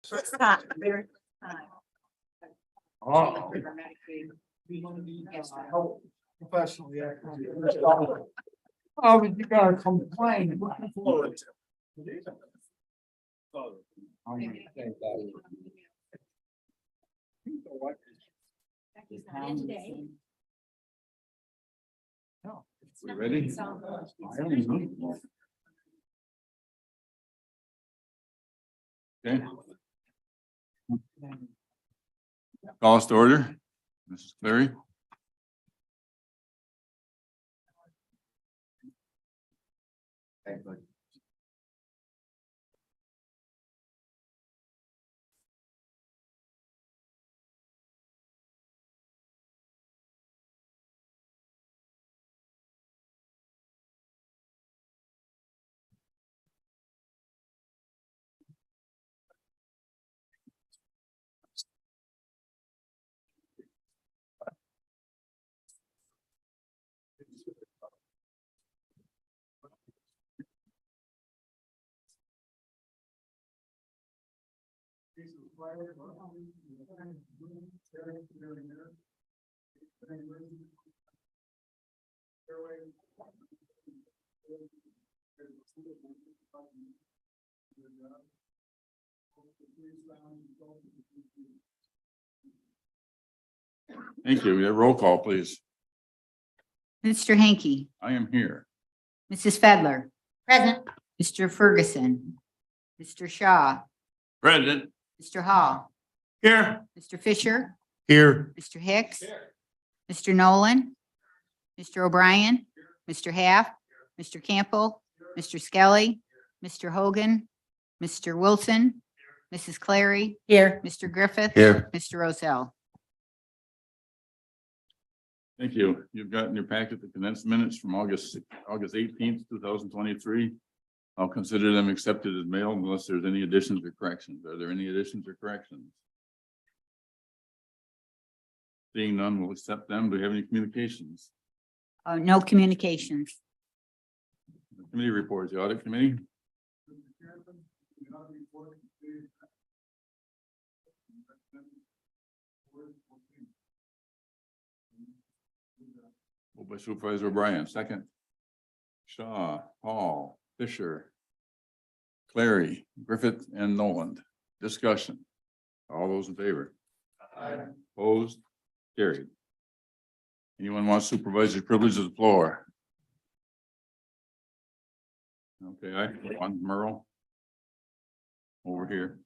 First time, very first time. Oh. Yes, sir. Professional, yeah. Oh, but you gotta complain. Looking forward to. He's not in today. We ready? Okay. Call us to order. Mrs. Clary. Thank you. We have roll call, please. Mr. Hanky, I am here. Mrs. Fedler. Present. Mr. Ferguson, Mr. Shaw, Present. Mr. Hall, Here. Mr. Fisher, Here. Mr. Hicks, Mr. Nolan, Mr. O'Brien, Mr. Half, Mr. Campbell, Mr. Skelly, Mr. Hogan, Mr. Wilson, Mrs. Clary. Here. Mr. Griffith. Here. Mr. Rozell. Thank you. You've got in your packet the condensed minutes from August 18th, 2023. I'll consider them accepted as mailed unless there's any additions or corrections. Are there any additions or corrections? Seeing none, we'll accept them. Do we have any communications? No communications. Committee reports, the audit committee. Moved by Supervisor O'Brien, second. Shaw, Hall, Fisher, Clary, Griffith, and Noland. Discussion. All those in favor? Opposed? Carried. Anyone want supervisory privilege of the floor? Okay, I want Merle. Over here.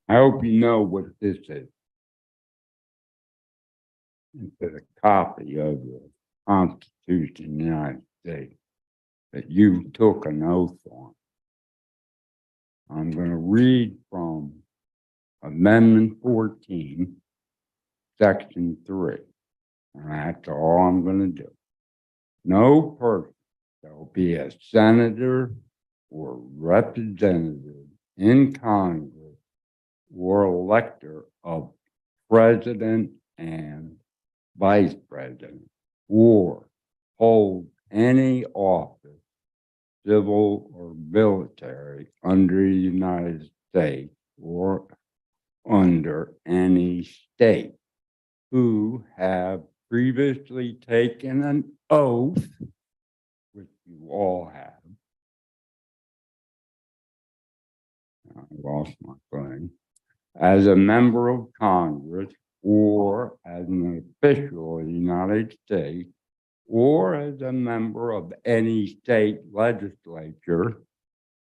I hope you know what this is. It's a copy of the Constitution of the United States that you took an oath on. I'm going to read from Amendment 14, Section 3. And that's all I'm going to do. No person shall be a senator or representative in Congress or elector of president and vice president, or hold any office, civil or military, under the United States or under any state, who have previously taken an oath, which you all have. I lost my thing. As a member of Congress, or as an official of the United States, or as a member of any state legislature,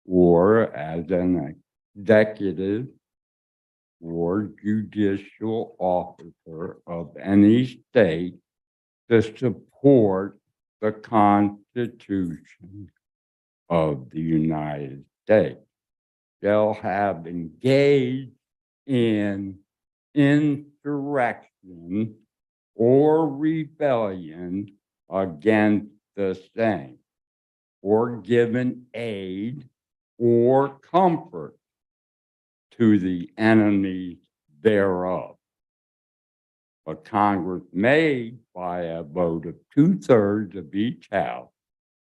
or as an executive or judicial officer of any state, to support the Constitution of the United States. shall have engaged in insurrection or rebellion against the same, or given aid or comfort to the enemies thereof. But Congress may, by a vote of 2/3 of each house,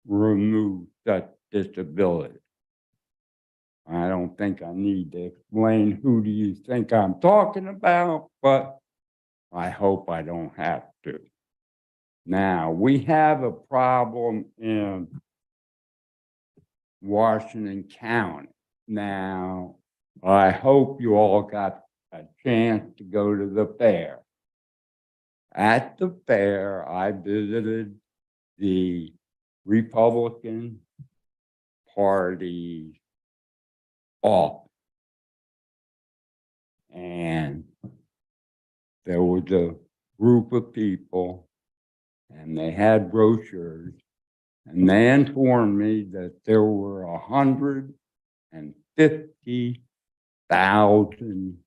remove such disability. I don't think I need to explain who do you think I'm talking about, but I hope I don't have to. Now, we have a problem in Washington County. Now, I hope you all got a chance to go to the fair. At the fair, I visited the Republican Party office. And there was a group of people, and they had brochures, and they informed me that there were 150,000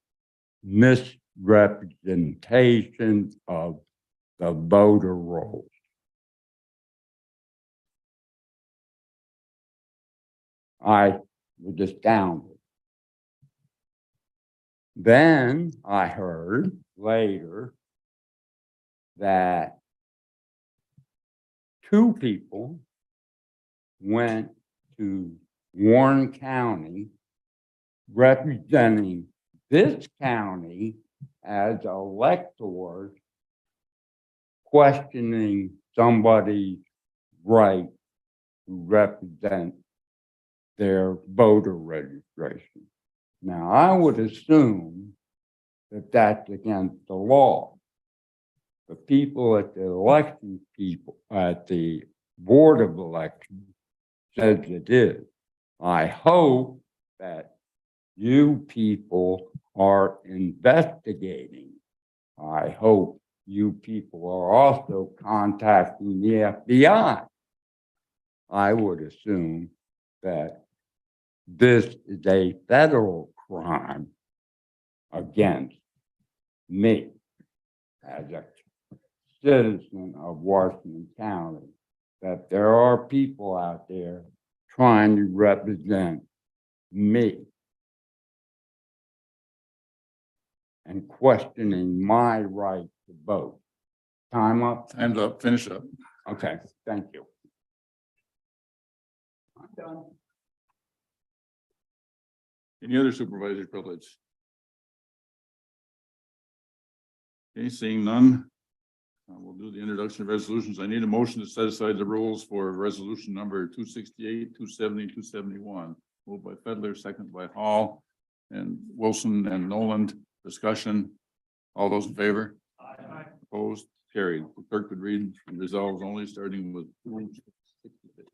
misrepresentations of the voter rolls. I was astounded. Then I heard later that 2 people went to Warren County representing this county as electors, questioning somebody's right to represent their voter registration. Now, I would assume that that's against the law. The people at the election people at the Board of Elections says it is. I hope that you people are investigating. I hope you people are also contacting the FBI. I would assume that this is a federal crime against me as a citizen of Washington County, that there are people out there trying to represent me and questioning my right to vote. Time up? Time's up, finish up. Okay, thank you. I'm done. Any other supervisory privilege? Okay, seeing none. We'll do the introduction of resolutions. I need a motion to set aside the rules for resolution number 268, 270, 271. Moved by Fedler, second by Hall and Wilson and Noland. Discussion. All those in favor? Aye. Opposed? Carried. The clerk would read and resolves only, starting with 266.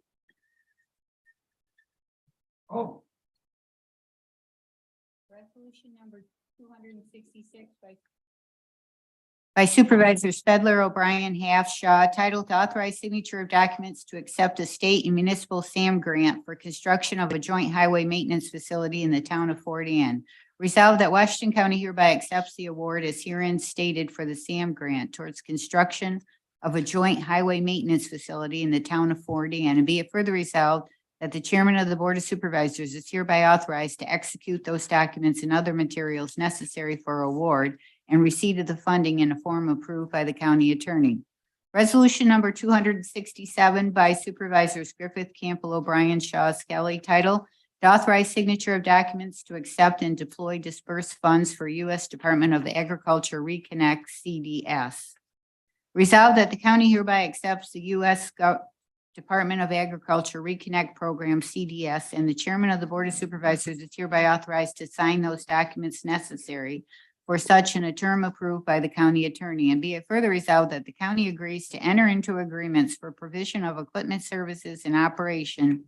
Oh. Resolution number 266 by Supervisors Fedler, O'Brien, Half, Shaw, titled to authorize signature of documents to accept a state and municipal SAM grant for construction of a joint highway maintenance facility in the town of Fort Anne. Resolved that Washington County hereby accepts the award as herein stated for the SAM grant towards construction of a joint highway maintenance facility in the town of Fort Anne, and be it further resolved that the chairman of the Board of Supervisors is hereby authorized to execute those documents and other materials necessary for award and receipt of the funding in a form approved by the county attorney. Resolution number 267 by Supervisors Griffith, Campbell, O'Brien, Shaw, Skelly, title to authorize signature of documents to accept and deploy dispersed funds for U.S. Department of Agriculture Reconnect CDS. Resolved that the county hereby accepts the U.S. Department of Agriculture Reconnect Program CDS, and the chairman of the Board of Supervisors is hereby authorized to sign those documents necessary for such in a term approved by the county attorney. And be it further resolved that the county agrees to enter into agreements for provision of equipment, services, and operation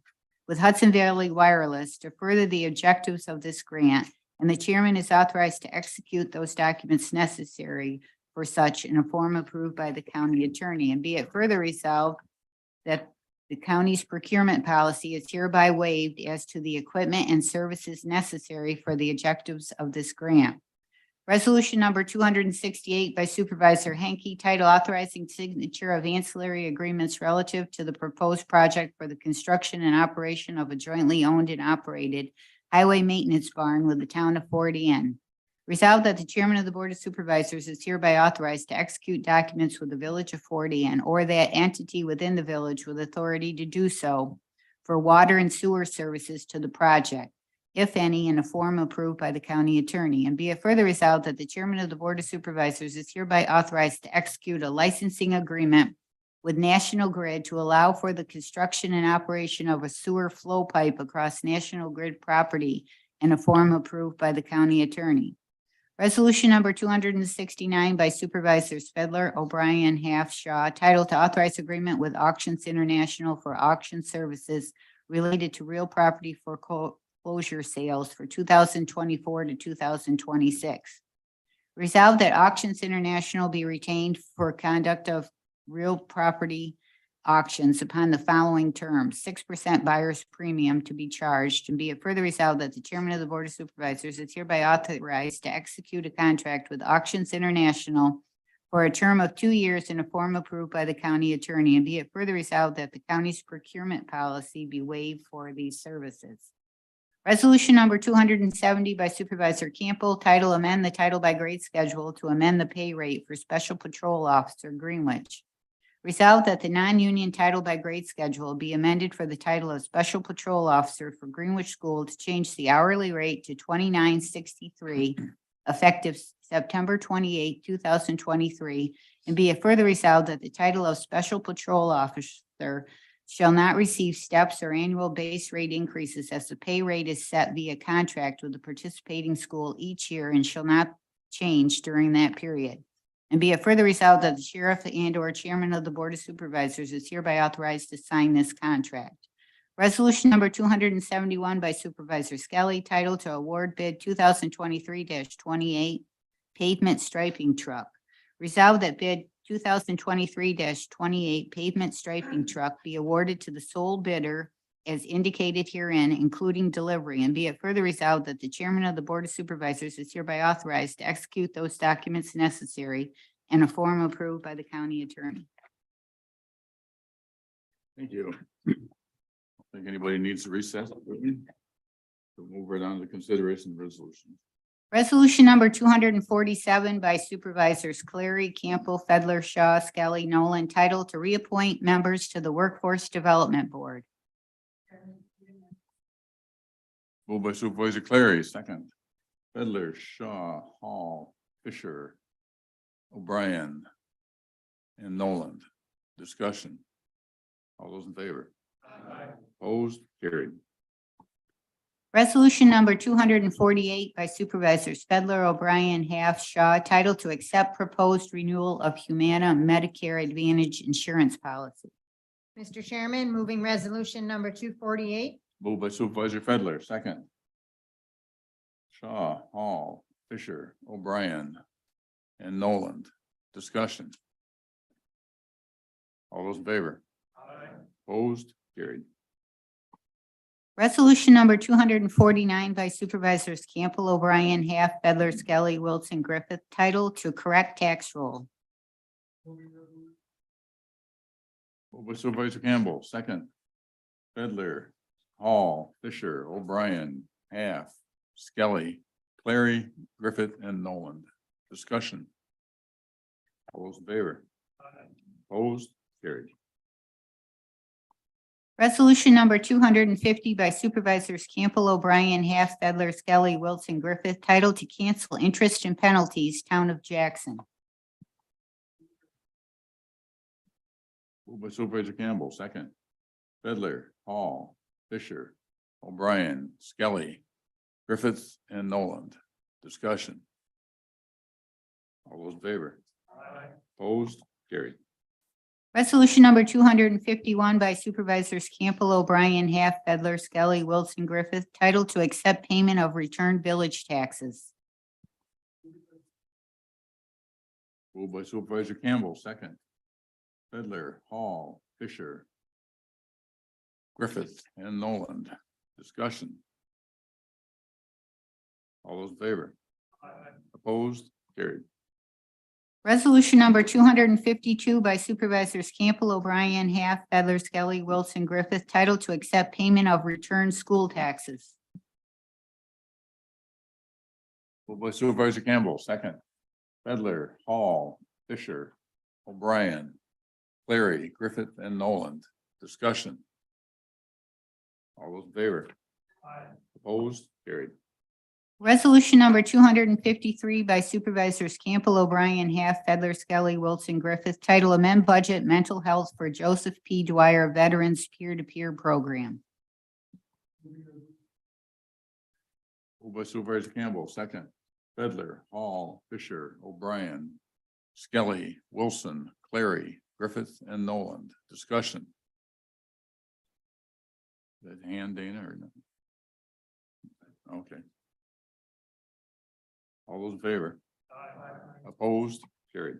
with Hudson Valley Wireless to further the objectives of this grant, and the chairman is authorized to execute those documents necessary for such in a form approved by the county attorney. And be it further resolved that The county's procurement policy is hereby waived as to the equipment and services necessary for the objectives of this grant. Resolution number 268 by Supervisor Henke, title authorizing signature of ancillary agreements relative to the proposed project for the construction and operation of a jointly owned and operated highway maintenance barn with the town of Fort Ann. Resolved that the chairman of the Board of Supervisors is hereby authorized to execute documents with the village of Fort Ann or that entity within the village with authority to do so for water and sewer services to the project, if any, in a form approved by the county attorney. And be it further resolved that the chairman of the Board of Supervisors is hereby authorized to execute a licensing agreement with National Grid to allow for the construction and operation of a sewer flow pipe across National Grid property in a form approved by the county attorney. Resolution number 269 by Supervisors Fedler, O'Brien, Half, Shaw, titled to authorize agreement with Auctions International for auction services related to real property foreclosure sales for 2024 to 2026. Resolved that Auctions International be retained for conduct of real property auctions upon the following terms: 6% buyer's premium to be charged, and be it further resolved that the chairman of the Board of Supervisors is hereby authorized to execute a contract with Auctions International for a term of 2 years in a form approved by the county attorney, and be it further resolved that the county's procurement policy be waived for these services. Resolution number 270 by Supervisor Campbell, title amend the title by grade schedule to amend the pay rate for Special Patrol Officer Greenwich. Resolved that the non-union title by grade schedule be amended for the title of Special Patrol Officer for Greenwich School to change the hourly rate to $29.63 effective September 28, 2023, and be it further resolved that the title of Special Patrol Officer shall not receive steps or annual base rate increases as the pay rate is set via contract with the participating school each year and shall not change during that period. And be it further resolved that the sheriff and or chairman of the Board of Supervisors is hereby authorized to sign this contract. Resolution number 271 by Supervisor Skelly, titled to award bid 2023-28 pavement striping truck. Resolved that bid 2023-28 pavement striping truck be awarded to the sole bidder as indicated herein, including delivery, and be it further resolved that the chairman of the Board of Supervisors is hereby authorized to execute those documents necessary in a form approved by the county attorney. Thank you. I don't think anybody needs to recess. So move right on to consideration of resolution. Resolution number 247 by Supervisors Clary, Campbell, Fedler, Shaw, Skelly, Nolan, titled to reappoint members to the Workforce Development Board. Moved by Supervisor Clary, second. Fedler, Shaw, Hall, Fisher, O'Brien, and Noland. Discussion. All those in favor? Opposed? Carried. Resolution number 248 by Supervisors Fedler, O'Brien, Half, Shaw, titled to accept proposed renewal of Humana Medicare Advantage insurance policy. Mr. Chairman, moving resolution number 248. Moved by Supervisor Fedler, second. Shaw, Hall, Fisher, O'Brien, and Noland. Discussion. All those in favor? Opposed? Carried. Resolution number 249 by Supervisors Campbell, O'Brien, Half, Fedler, Skelly, Wilson, Griffith, titled to correct tax roll. Moved by Supervisor Campbell, second. Fedler, Hall, Fisher, O'Brien, Half, Skelly, Clary, Griffith, and Noland. Discussion. All those in favor? Opposed? Carried. Resolution number 250 by Supervisors Campbell, O'Brien, Half, Fedler, Skelly, Wilson, Griffith, titled to cancel interest and penalties, Town of Jackson. Moved by Supervisor Campbell, second. Fedler, Hall, Fisher, O'Brien, Skelly, Griffith, and Noland. Discussion. All those in favor? Opposed? Carried. Resolution number 251 by Supervisors Campbell, O'Brien, Half, Fedler, Skelly, Wilson, Griffith, titled to accept payment of returned village taxes. Moved by Supervisor Campbell, second. Fedler, Hall, Fisher, Griffith and Noland. Discussion. All those in favor? Opposed? Carried. Resolution number 252 by Supervisors Campbell, O'Brien, Half, Fedler, Skelly, Wilson, Griffith, title to accept payment of returned school taxes. Moved by Supervisor Campbell, second. Fedler, Hall, Fisher, O'Brien, Clary, Griffith, and Noland. Discussion. All those in favor? Opposed? Carried. Resolution number 253 by Supervisors Campbell, O'Brien, Half, Fedler, Skelly, Wilson, Griffith, title amend budget mental health for Joseph P. Dwyer Veterans Peer-to-Peer Program. Moved by Supervisor Campbell, second. Fedler, Hall, Fisher, O'Brien, Skelly, Wilson, Clary, Griffith, and Noland. Discussion. Is that hand, Dana, or no? Okay. All those in favor? Opposed? Carried.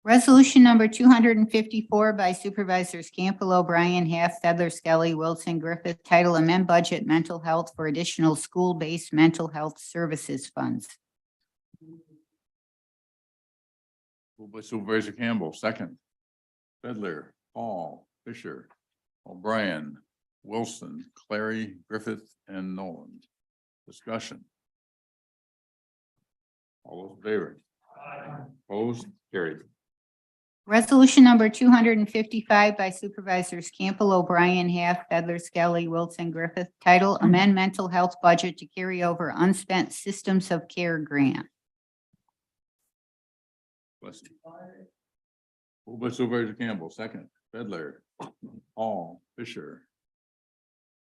Resolution number 254 by Supervisors Campbell, O'Brien, Half, Fedler, Skelly, Wilson, Griffith, title amend budget mental health for additional school-based mental health services funds. Moved by Supervisor Campbell, second. Fedler, Hall, Fisher, O'Brien, Wilson, Clary, Griffith, and Noland. Discussion. All those in favor? Opposed? Carried. Resolution number 255 by Supervisors Campbell, O'Brien, Half, Fedler, Skelly, Wilson, Griffith, title amend mental health budget to carry over unspent systems of care grant. Bless you. Moved by Supervisor Campbell, second. Fedler, Hall, Fisher,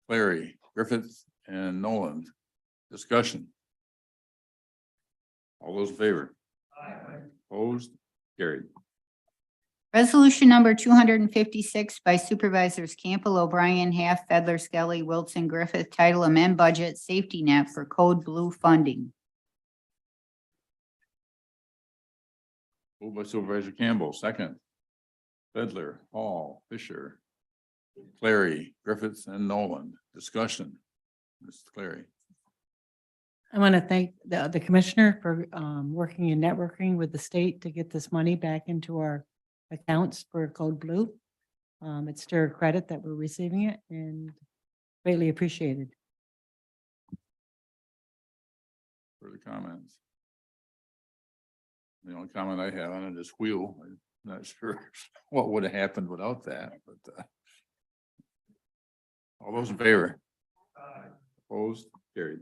Clary, Griffith, and Noland. Discussion. All those in favor? Opposed? Carried. Resolution number 256 by Supervisors Campbell, O'Brien, Half, Fedler, Skelly, Wilson, Griffith, title amend budget safety net for Code Blue funding. Moved by Supervisor Campbell, second. Fedler, Hall, Fisher, Clary, Griffiths, and Noland. Discussion. Mrs. Clary. I want to thank the commissioner for working and networking with the state to get this money back into our accounts for Code Blue. It's to our credit that we're receiving it and greatly appreciated. Further comments? The only comment I have on it is wheel. I'm not sure what would have happened without that, but all those in favor? Opposed? Carried.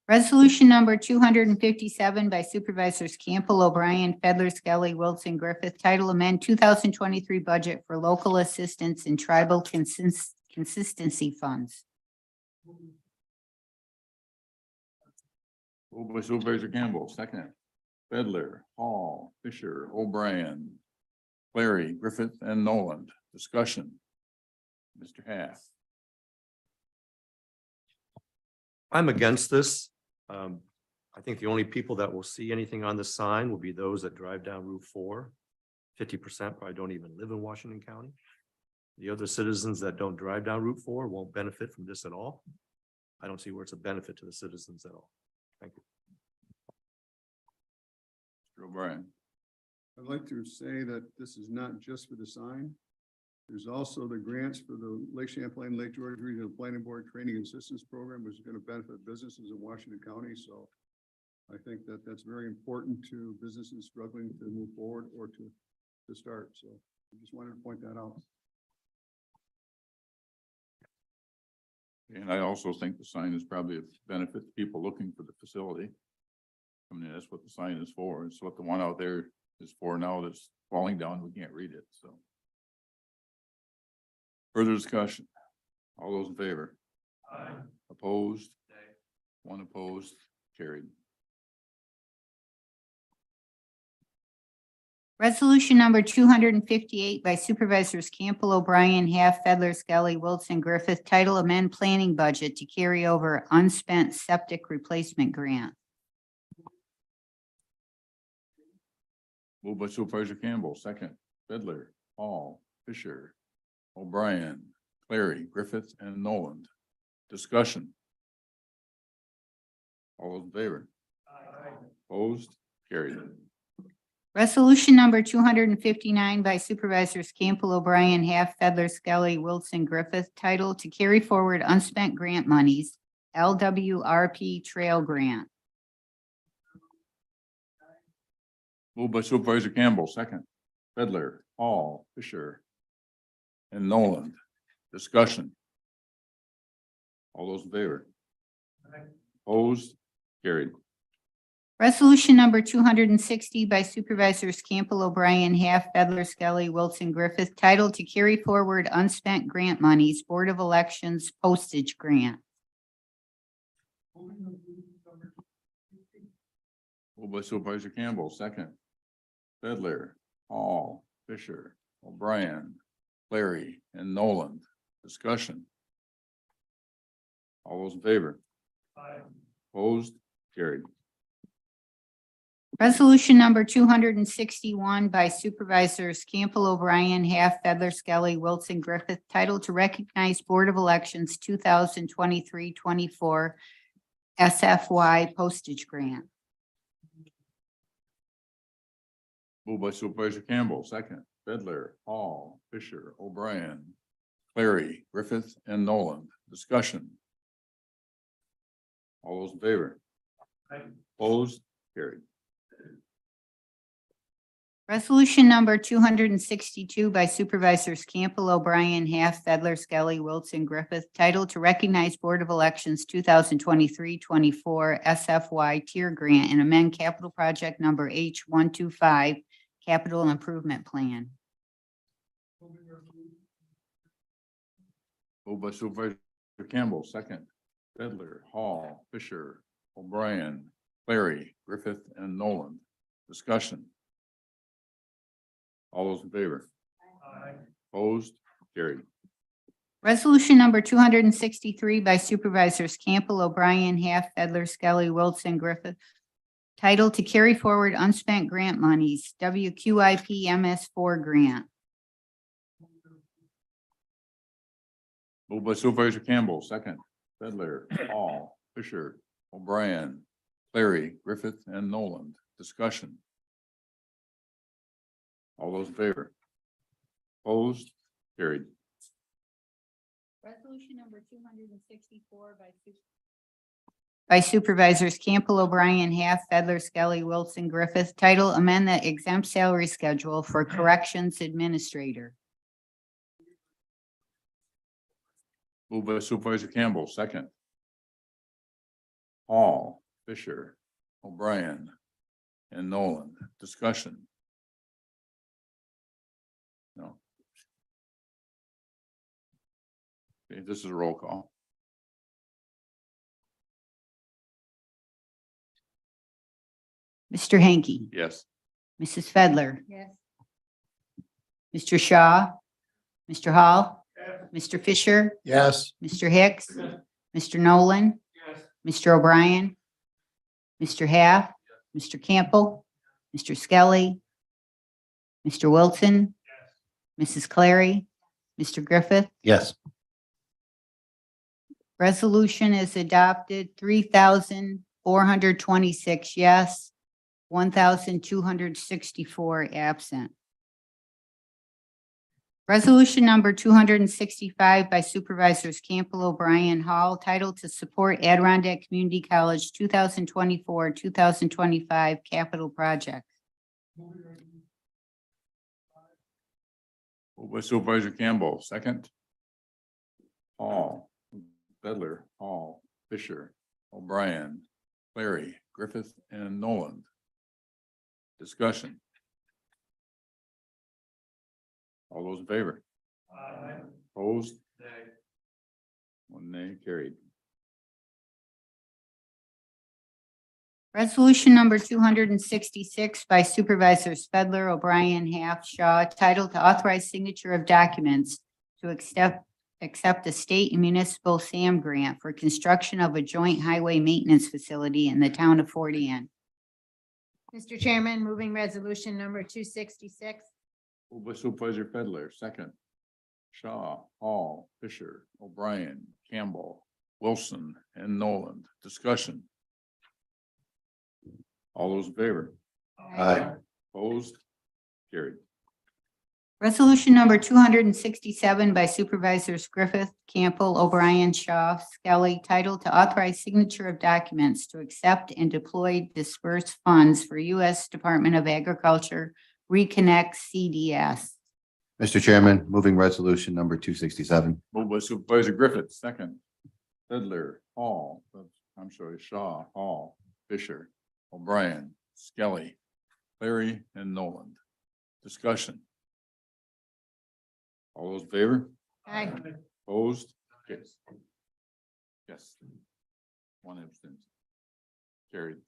Resolution number 257 by Supervisors Campbell, O'Brien, Fedler, Skelly, Wilson, Griffith, title amend 2023 budget for local assistance and tribal consistency funds. Moved by Supervisor Campbell, second. Fedler, Hall, Fisher, O'Brien, Clary, Griffith, and Noland. Discussion. Mr. Half. I'm against this. I think the only people that will see anything on the sign will be those that drive down Route 4. 50% probably don't even live in Washington County. The other citizens that don't drive down Route 4 won't benefit from this at all. I don't see where it's a benefit to the citizens at all. Thank you. Mr. O'Brien. I'd like to say that this is not just for the sign. There's also the grants for the Lake Champlain, Lake George Regional Planning Board Training and Assistance Program, which is going to benefit businesses in Washington County. So I think that that's very important to businesses struggling to move forward or to start. So I just wanted to point that out. And I also think the sign is probably a benefit to people looking for the facility. I mean, that's what the sign is for. It's what the one out there is for now that's falling down. We can't read it, so. Further discussion. All those in favor? Opposed? One opposed, carried. Resolution number 258 by Supervisors Campbell, O'Brien, Half, Fedler, Skelly, Wilson, Griffith, title amend planning budget to carry over unspent septic replacement grant. Moved by Supervisor Campbell, second. Fedler, Hall, Fisher, O'Brien, Clary, Griffith, and Noland. Discussion. All those in favor? Opposed? Carried. Resolution number 259 by Supervisors Campbell, O'Brien, Half, Fedler, Skelly, Wilson, Griffith, titled to carry forward unspent grant monies, LWRP Trail Grant. Moved by Supervisor Campbell, second. Fedler, Hall, Fisher, and Noland. Discussion. All those in favor? Opposed? Carried. Resolution number 260 by Supervisors Campbell, O'Brien, Half, Fedler, Skelly, Wilson, Griffith, titled to carry forward unspent grant monies, Board of Elections postage grant. Moved by Supervisor Campbell, second. Fedler, Hall, Fisher, O'Brien, Clary, and Noland. Discussion. All those in favor? Opposed? Carried. Resolution number 261 by Supervisors Campbell, O'Brien, Half, Fedler, Skelly, Wilson, Griffith, titled to recognize Board of Elections 2023-24 SFY postage grant. Moved by Supervisor Campbell, second. Fedler, Hall, Fisher, O'Brien, Clary, Griffith, and Noland. Discussion. All those in favor? Opposed? Carried. Resolution number 262 by Supervisors Campbell, O'Brien, Half, Fedler, Skelly, Wilson, Griffith, titled to recognize Board of Elections 2023-24 SFY tier grant and amend capital project number H125 capital improvement plan. Moved by Supervisor Campbell, second. Fedler, Hall, Fisher, O'Brien, Clary, Griffith, and Noland. Discussion. All those in favor? Opposed? Carried. Resolution number 263 by Supervisors Campbell, O'Brien, Half, Fedler, Skelly, Wilson, Griffith, titled to carry forward unspent grant monies, WQIP MS4 grant. Moved by Supervisor Campbell, second. Fedler, Hall, Fisher, O'Brien, Clary, Griffith, and Noland. Discussion. All those in favor? Opposed? Carried. Resolution number 264 by Supervisors Campbell, O'Brien, Half, Fedler, Skelly, Wilson, Griffith, title amend the exempt salary schedule for corrections administrator. Moved by Supervisor Campbell, second. Hall, Fisher, O'Brien, and Noland. Discussion. No. Okay, this is a roll call. Mr. Hanky, Yes. Mrs. Fedler, Yes. Mr. Shaw, Mr. Hall, Mr. Fisher, Yes. Mr. Hicks, Mr. Nolan, Mr. O'Brien, Mr. Half, Mr. Campbell, Mr. Skelly, Mr. Wilson, Mrs. Clary, Mr. Griffith. Yes. Resolution is adopted, 3,426 yes, 1,264 absent. Resolution number 265 by Supervisors Campbell, O'Brien, Hall, titled to support Adirondack Community College 2024-2025 capital projects. Moved by Supervisor Campbell, second. Hall, Fedler, Hall, Fisher, O'Brien, Clary, Griffith, and Noland. Discussion. All those in favor? Opposed? One nay, carried. Resolution number 266 by Supervisors Fedler, O'Brien, Half, Shaw, titled to authorize signature of documents to accept a state and municipal SAM grant for construction of a joint highway maintenance facility in the town of Fort Anne. Mr. Chairman, moving resolution number 266. Moved by Supervisor Fedler, second. Shaw, Hall, Fisher, O'Brien, Campbell, Wilson, and Nolan. Discussion. All those in favor? Aye. Opposed? Carried. Resolution number 267 by Supervisors Griffith, Campbell, O'Brien, Shaw, Skelly, titled to authorize signature of documents to accept and deploy dispersed funds for U.S. Department of Agriculture Reconnect CDS. Mr. Chairman, moving resolution number 267. Moved by Supervisor Griffith, second. Fiddler, Hall, I'm sorry, Shaw, Hall, Fisher, O'Brien, Skelly, Clary, and Nolan. Discussion. All those in favor? Aye. Opposed? Yes. Yes. One absent. Carried.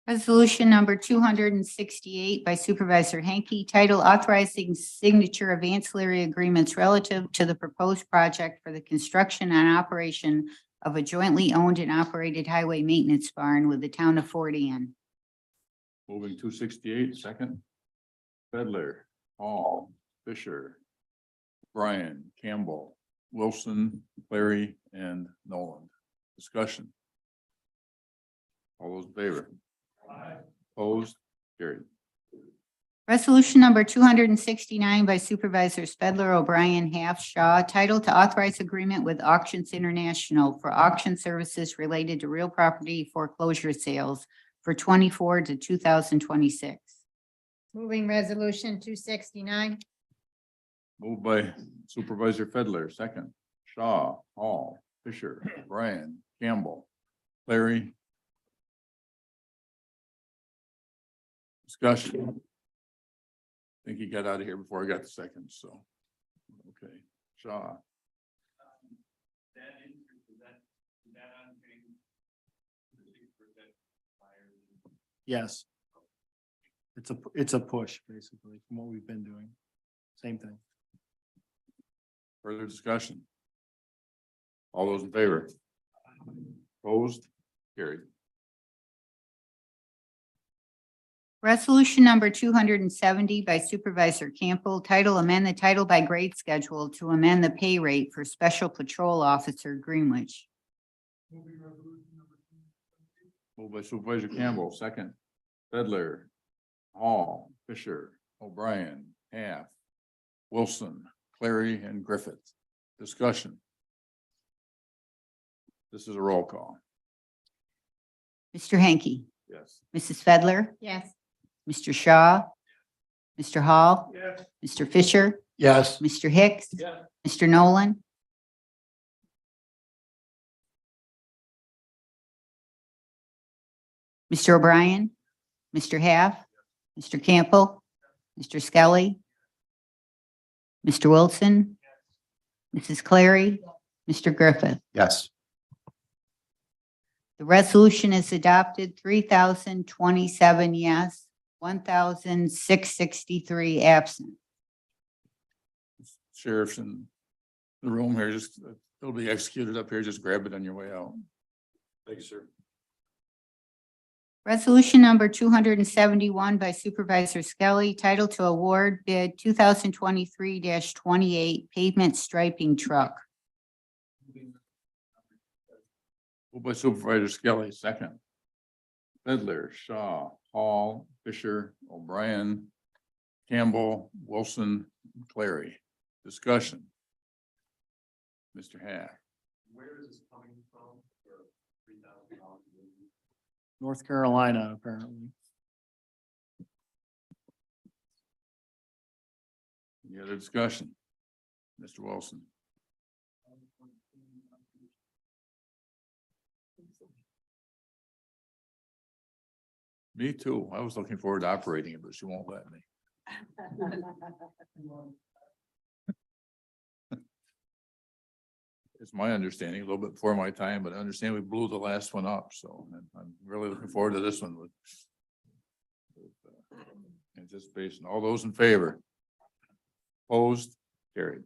Resolution number 268 by Supervisor Hanky, title authorizing signature of ancillary agreements relative to the proposed project for the construction and operation of a jointly owned and operated highway maintenance barn with the town of Fort Anne. Moving 268, second. Fiddler, Hall, Fisher, Bryan, Campbell, Wilson, Clary, and Nolan. Discussion. All those in favor? Opposed? Carried. Resolution number 269 by Supervisors Fedler, O'Brien, Half, Shaw, title to authorize agreement with Auctions International for auction services related to real property foreclosure sales for 24 to 2026. Moving resolution 269. Moved by Supervisor Fedler, second. Shaw, Hall, Fisher, Bryan, Campbell, Clary. Discussion. I think he got out of here before I got the second, so. Okay, Shaw. Yes. It's a push, basically, from what we've been doing. Same thing. Further discussion? All those in favor? Opposed? Carried. Resolution number 270 by Supervisor Campbell, title amend the title by grade schedule to amend the pay rate for Special Patrol Officer Greenwich. Moved by Supervisor Campbell, second. Fedler, Hall, Fisher, O'Brien, Half, Wilson, Clary, and Griffith. Discussion. This is a roll call. Mr. Hanky, Yes. Mrs. Fedler, Yes. Mr. Shaw, Mr. Hall, Yes. Mr. Fisher, Yes. Mr. Hicks, Yes. Mr. Nolan, Mr. O'Brien, Mr. Half, Mr. Campbell, Mr. Skelly, Mr. Wilson, Mrs. Clary, Mr. Griffith. Yes. The resolution is adopted, 3,027 yes, 1,663 absent. Sheriff's in the room here, just, it'll be executed up here, just grab it on your way out. Thank you, sir. Resolution number 271 by Supervisor Skelly, title to award bid 2023-28 pavement striping truck. Moved by Supervisor Skelly, second. Fiddler, Shaw, Hall, Fisher, O'Brien, Campbell, Wilson, Clary. Discussion. Mr. Half. Where is this coming from for $3,000? North Carolina, apparently. Any other discussion? Mr. Wilson. Me too. I was looking forward to operating it, but she won't let me. It's my understanding, a little bit before my time, but I understand we blew the last one up, so I'm really looking forward to this one with anticipation. All those in favor? Opposed? Carried.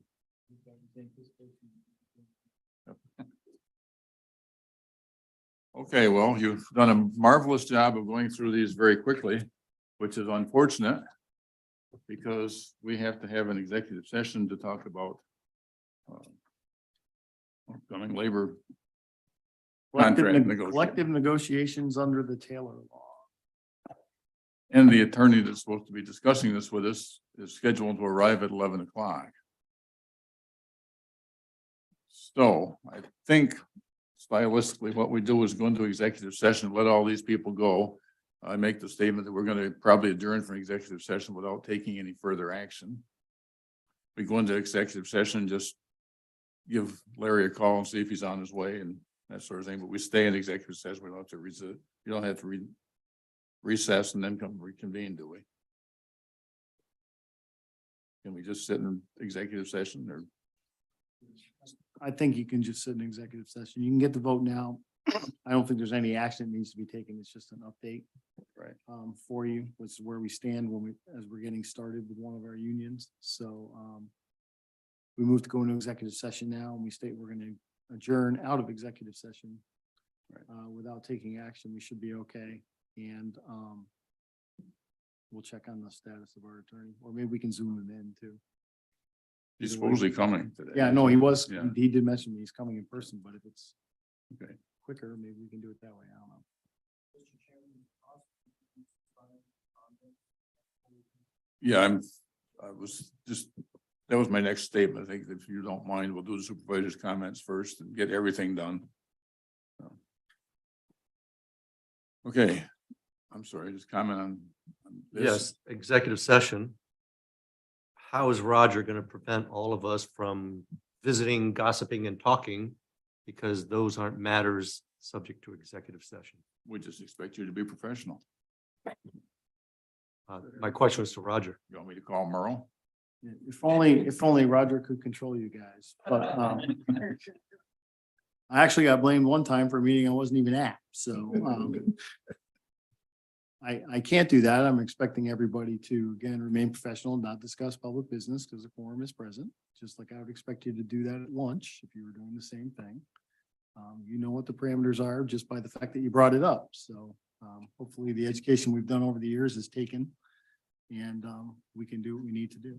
Okay, well, you've done a marvelous job of going through these very quickly, which is unfortunate. because we have to have an executive session to talk about upcoming labor contract negotiation. Collective negotiations under the Taylor Law. And the attorney that's supposed to be discussing this with us is scheduled to arrive at 11 o'clock. So I think stylistically, what we do is go into executive session, let all these people go. I make the statement that we're going to probably adjourn from executive session without taking any further action. We go into executive session, just give Larry a call and see if he's on his way and that sort of thing, but we stay in executive session. We don't have to you don't have to recess and then come reconvene, do we? Can we just sit in executive session or? I think you can just sit in executive session. You can get the vote now. I don't think there's any action that needs to be taken. It's just an update. Right. For you, which is where we stand as we're getting started with one of our unions. So, we move to go into executive session now and we state we're going to adjourn out of executive session. Right. Without taking action, we should be okay. And, we'll check on the status of our attorney, or maybe we can zoom him in too. He's supposedly coming today. Yeah, no, he was, Yeah. he did mention he's coming in person, but if it's Okay. quicker, maybe we can do it that way. I don't know. Yeah, that was my next statement. I think if you don't mind, we'll do the supervisor's comments first and get everything done. Okay, I'm sorry, just comment on this. Yes, executive session. How is Roger going to prevent all of us from visiting, gossiping and talking? Because those aren't matters subject to executive session. We just expect you to be professional. My question was to Roger. You want me to call Merle? Yeah, if only Roger could control you guys, but, I actually got blamed one time for a meeting I wasn't even at, so, I can't do that. I'm expecting everybody to, again, remain professional and not discuss public business because the quorum is present, just like I would expect you to do that at lunch if you were doing the same thing. You know what the parameters are just by the fact that you brought it up. So, hopefully the education we've done over the years is taken and, we can do what we need to do.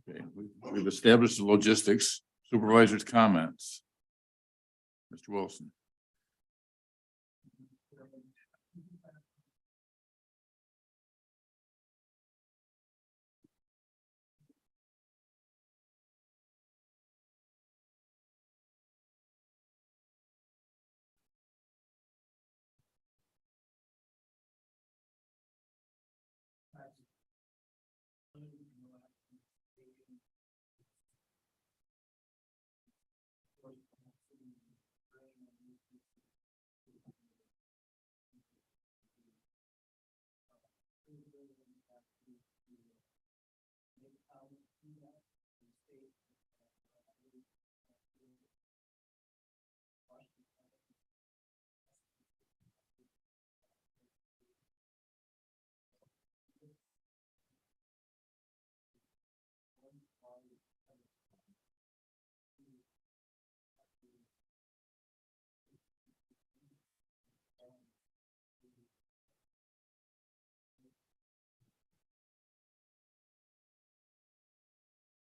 Okay, we've established the logistics. Supervisor's comments. Mr. Wilson.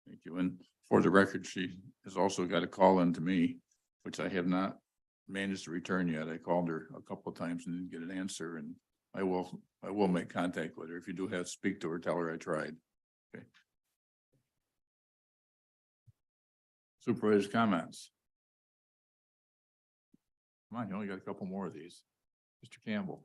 Thank you. And for the record, she has also got a call in to me, which I have not managed to return yet. I called her a couple of times and didn't get an answer, and I will make contact with her. If you do have to speak to her, tell her I tried. Okay. Supervisor's comments. Come on, you only got a couple more of these. Mr. Campbell.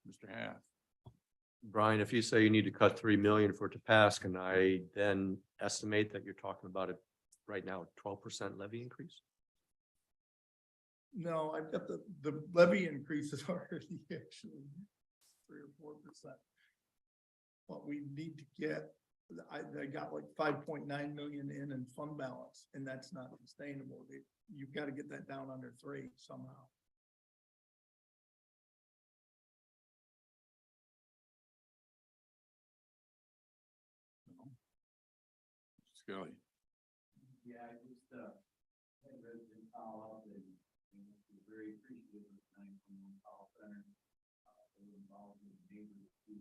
Mr. Half. Brian, if you say you need to cut 3 million for it to pass, can I then estimate that you're talking about it right now, 12% levy increase? No, I've got the levy increase is already actually 3 or 4%. What we need to get, I got like 5.9 million in fund balance, and that's not sustainable. You've got to get that down under 3 somehow. Skelly. Yeah, I just, had a resident call up and was very appreciative of the time from the call center. They were involved with neighbors who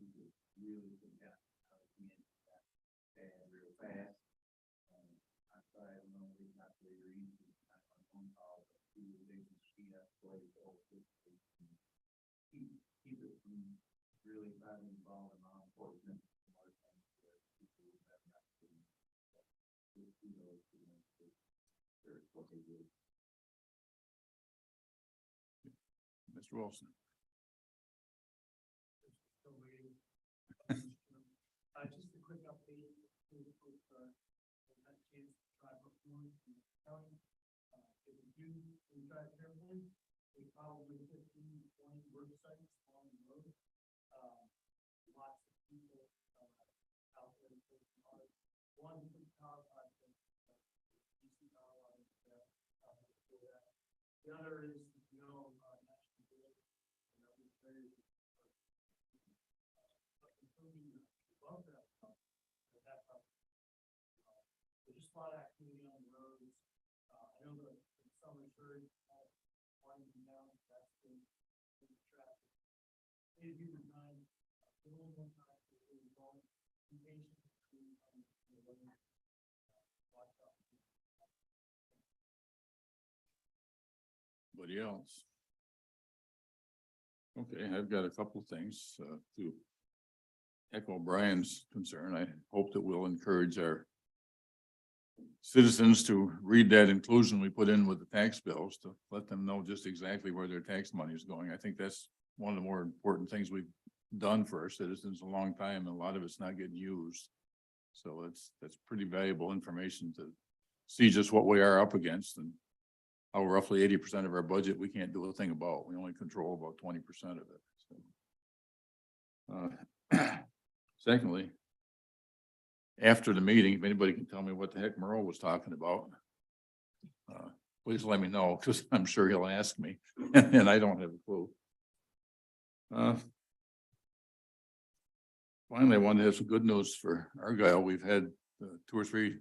really could have how to get that bad real fast. I thought, I don't know, we got the reason, not on phone call, but they can speed up for you, keep it from really driving involved in law enforcement. Mr. Wilson. Just a quick update. Had a chance to drive up north from the county. If you do drive carefully, there's probably 15 to 20 work sites along the road. Lots of people out there working hard. One big power project, DC power line, the other is, National Grid, and that was very above that. There's just a lot of activity on the roads. I know the summer surge winding down, that's been traffic. Please be reminded, a little more time to really go be patient between the weather. Watch out. Anybody else? Okay, I've got a couple of things to echo Brian's concern. I hope that we'll encourage our citizens to read that inclusion we put in with the tax bills to let them know just exactly where their tax money is going. I think that's one of the more important things we've done for our citizens in a long time, and a lot of it's not getting used. So that's pretty valuable information to see just what we are up against and how roughly 80% of our budget we can't do a thing about. We only control about 20% of it. So. Secondly, after the meeting, if anybody can tell me what the heck Merle was talking about, please let me know, because I'm sure he'll ask me, and I don't have a clue. Finally, I wanted to have some good news for Argyle. We've had 2 or 3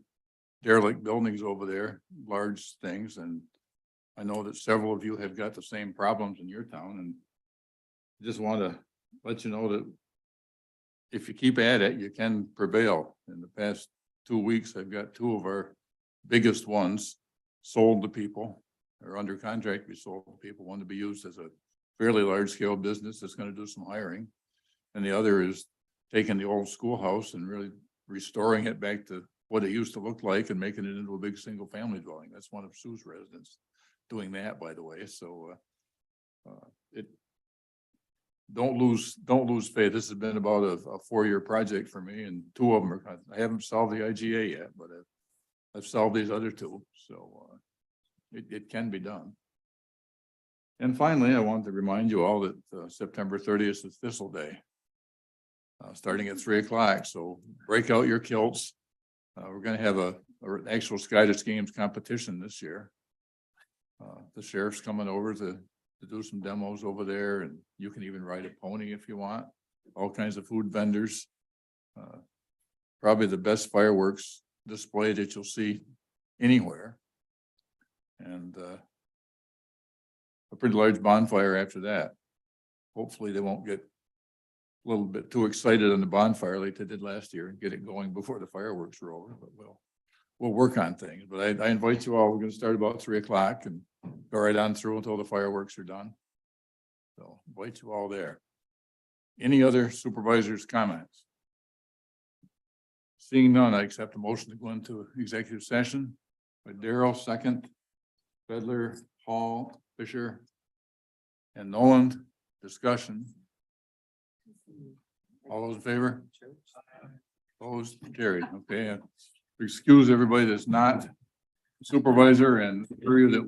derelict buildings over there, large things, and I know that several of you have got the same problems in your town, and I just want to let you know that if you keep at it, you can prevail. In the past 2 weeks, I've got 2 of our biggest ones sold to people, or under contract to be sold to people, one to be used as a fairly large scale business that's going to do some hiring. And the other is taking the old schoolhouse and really restoring it back to what it used to look like and making it into a big single family dwelling. That's one of Sue's residents doing that, by the way. So don't lose faith. This has been about a 4-year project for me, and 2 of them are, I haven't solved the IGA yet, but I've solved these other 2. So it can be done. And finally, I want to remind you all that September 30th is Thistle Day, starting at 3 o'clock. So break out your kilts. We're going to have an actual Scottish Games competition this year. The sheriff's coming over to do some demos over there, and you can even ride a pony if you want. All kinds of food vendors. Probably the best fireworks display that you'll see anywhere. And a pretty large bonfire after that. Hopefully they won't get a little bit too excited on the bonfire like they did last year and get it going before the fireworks are over, but we'll work on things. But I invite you all. We're going to start about 3 o'clock and go right on through until the fireworks are done. So invite you all there. Any other supervisors' comments? Seeing none, I accept a motion to go into executive session by Darrell, second. Bedler, Hall, Fisher, and Noland. Discussion. All those in favor? Opposed? Carried. Okay. Excuse everybody that's not supervisor and area that